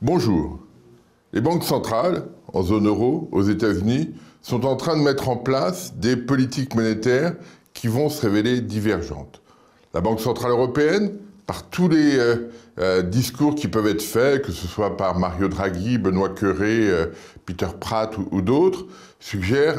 Bonjour. Les banques centrales, en zone euro, aux États-Unis, sont en train de mettre en place des politiques monétaires qui vont se révéler divergentes. La Banque centrale européenne, par tous les discours qui peuvent être faits, que ce soit par Mario Draghi, Benoît Cœuré, Peter Pratt ou d'autres,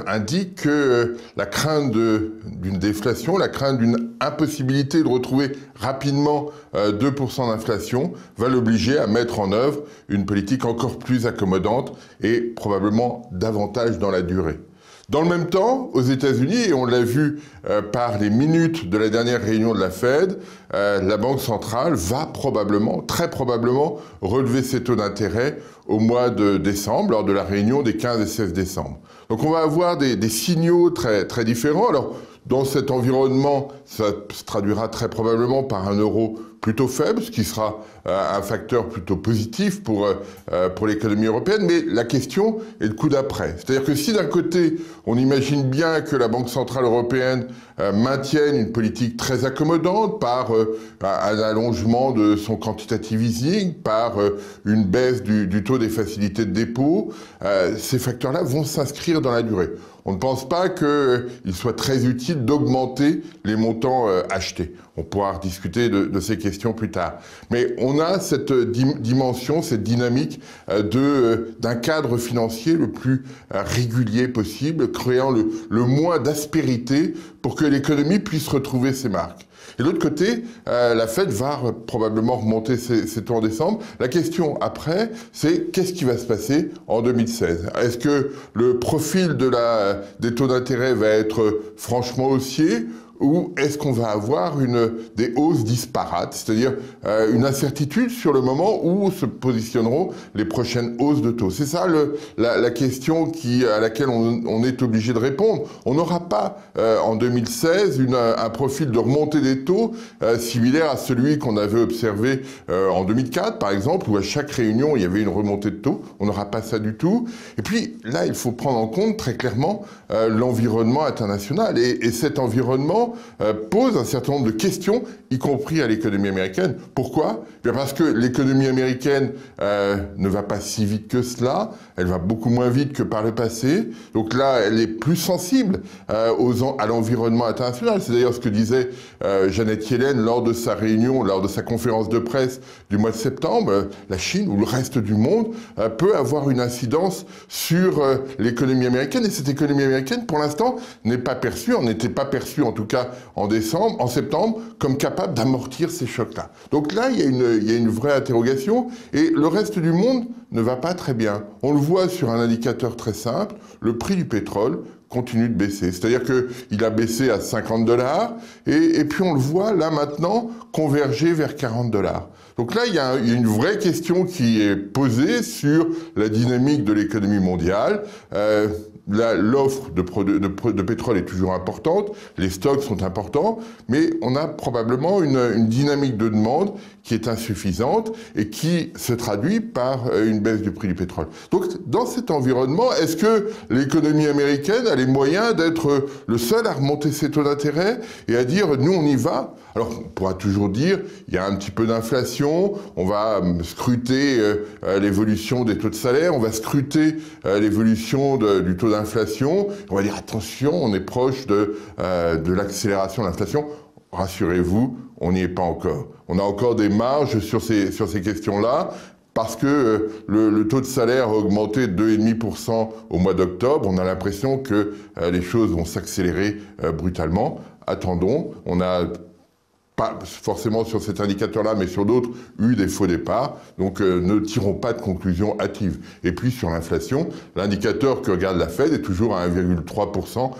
indique que la crainte d'une déflation, la crainte d'une impossibilité de retrouver rapidement 2% d'inflation va l'obliger à mettre en œuvre une politique encore plus accommodante et probablement davantage dans la durée. Dans le même temps, aux États-Unis, et on l'a vu par les minutes de la dernière réunion de la Fed, la Banque centrale va probablement, très probablement, relever ses taux d'intérêt au mois de décembre, lors de la réunion des 15 et 16 décembre. Donc on va avoir des signaux très différents. Alors, dans cet environnement, ça se traduira très probablement par un euro plutôt faible, ce qui sera un facteur plutôt positif pour l'économie européenne. Mais la question est le coup d'après. C'est-à-dire que si d'un côté, on imagine bien que la Banque centrale européenne maintienne une politique très accommodante par un allongement de son quantitative easing, par une baisse du taux des facilités de dépôt, ces facteurs-là vont s'inscrire dans la durée. On ne pense pas qu'il soit très utile d'augmenter les montants achetés. On pourra rediscuter de ces questions plus tard. Mais on a cette dimension, cette dynamique d'un cadre financier le plus régulier possible, créant le moins d'aspérité pour que l'économie puisse retrouver ses marques. Et de l'autre côté, la Fed va probablement remonter ses taux en décembre. La question après, c'est qu'est-ce qui va se passer en 2016? Est-ce que le profil des taux d'intérêt va être franchement haussier? Ou est-ce qu'on va avoir des hausses disparates, c'est-à-dire une incertitude sur le moment où se positionneront les prochaines hausses de taux? C'est ça la question à laquelle on est obligé de répondre. On n'aura pas en 2016 un profil de remontée des taux similaire à celui qu'on avait observé en 2004, par exemple, où à chaque réunion, il y avait une remontée de taux. On n'aura pas ça du tout. Et puis là, il faut prendre en compte très clairement l'environnement international. Et cet environnement pose un certain nombre de questions, y compris à l'économie américaine. Pourquoi? Bien parce que l'économie américaine ne va pas si vite que cela, elle va beaucoup moins vite que par le passé. Donc là, elle est plus sensible à l'environnement international. C'est d'ailleurs ce que disait Janet Yellen lors de sa réunion, lors de sa conférence de presse du mois de septembre. La Chine ou le reste du monde peut avoir une incidence sur l'économie américaine. Et cette économie américaine, pour l'instant, n'est pas perçue, on n'était pas perçue en tout cas en septembre, comme capable d'amortir ces chocs-là. Donc là, il y a une vraie interrogation, et le reste du monde ne va pas très bien. On le voit sur un indicateur très simple, le prix du pétrole continue de baisser. C'est-à-dire qu'il a baissé à 50 $, et puis on le voit là maintenant converger vers 40 $. Donc là, il y a une vraie question qui est posée sur la dynamique de l'économie mondiale. L'offre de pétrole est toujours importante, les stocks sont importants, mais on a probablement une dynamique de demande qui est insuffisante et qui se traduit par une baisse du prix du pétrole. Donc, dans cet environnement, est-ce que l'économie américaine a les moyens d'être le seul à remonter ses taux d'intérêt et à dire « nous, on y va ». Alors, on pourra toujours dire il y a un petit peu d'inflation, on va scruter l'évolution des taux de salaire, on va scruter l'évolution du taux d'inflation, on va dire attention, on est proche de l'accélération de l'inflation. Rassurez-vous, on n'y est pas encore. On a encore des marges sur ces questions-là, parce que le taux de salaire a augmenté de 2,5% au mois d'octobre. On a l'impression que les choses vont s'accélérer brutalement. Attendons, on a pas forcément sur cet indicateur-là, mais sur d'autres, eu des faux départs. Donc, ne tirons pas de conclusions hâtives. Et puis, sur l'inflation, l'indicateur que regarde la Fed est toujours à 1,3%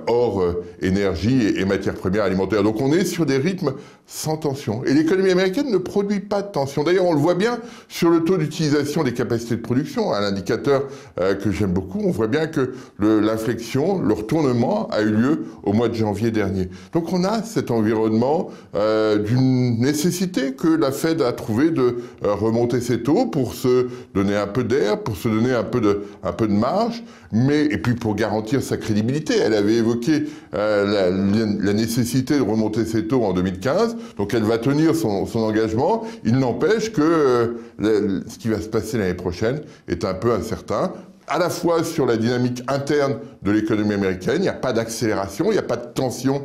hors énergie et matières premières alimentaires. Donc, on est sur des rythmes sans tension. Et l'économie américaine ne produit pas de tension. D'ailleurs, on le voit bien sur le taux d'utilisation des capacités de production, un indicateur que j'aime beaucoup. On voit bien que l'inflexion, le retournement a eu lieu au mois de janvier dernier. Donc, on a cet environnement d'une nécessité que la Fed a trouvé de remonter ses taux pour se donner un peu d'air, pour se donner un peu de marge, et puis pour garantir sa crédibilité. Elle avait évoqué la nécessité de remonter ses taux en 2015. 2015, donc elle va tenir son engagement. Il n'empêche que ce qui va se passer l'année prochaine est un peu incertain, à la fois sur la dynamique interne de l'économie américaine, il n'y a pas d'accélération, il n'y a pas de tension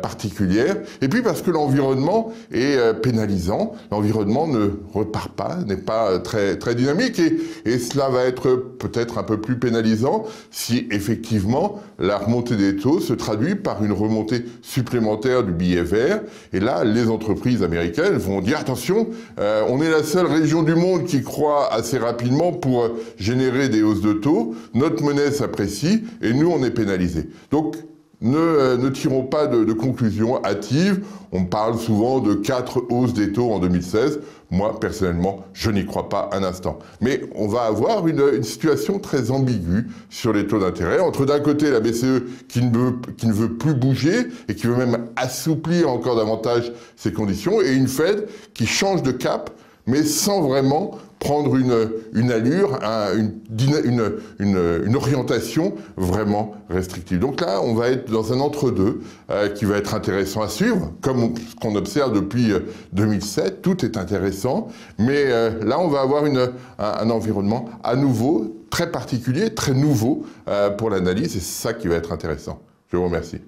particulière, et puis parce que l'environnement est pénalisant, l'environnement ne repart pas, n'est pas très dynamique, et cela va être peut-être un peu plus pénalisant si effectivement la remontée des taux se traduit par une remontée supplémentaire du billet vert, et là les entreprises américaines vont dire attention, on est la seule région du monde qui croît assez rapidement pour générer des hausses de taux, notre monnaie s'apprécie et nous on est pénalisés. Donc ne tirons pas de conclusions hâtives. On parle souvent de 4 hausses des taux en 2016. Moi, personnellement, je n'y crois pas un instant. Mais on va avoir une situation très ambiguë sur les taux d'intérêt. Entre d'un côté la BCE qui ne veut plus bouger et qui veut même assouplir encore davantage ses conditions, et une Fed qui change de cap, mais sans vraiment prendre une allure, une orientation vraiment restrictive. Donc là, on va être dans un entre-deux qui va être intéressant à suivre, comme ce qu'on observe depuis 2007. Tout est intéressant, mais là, on va avoir un environnement à nouveau très particulier, très nouveau pour l'analyse, et c'est ça qui va être intéressant. Je vous remercie.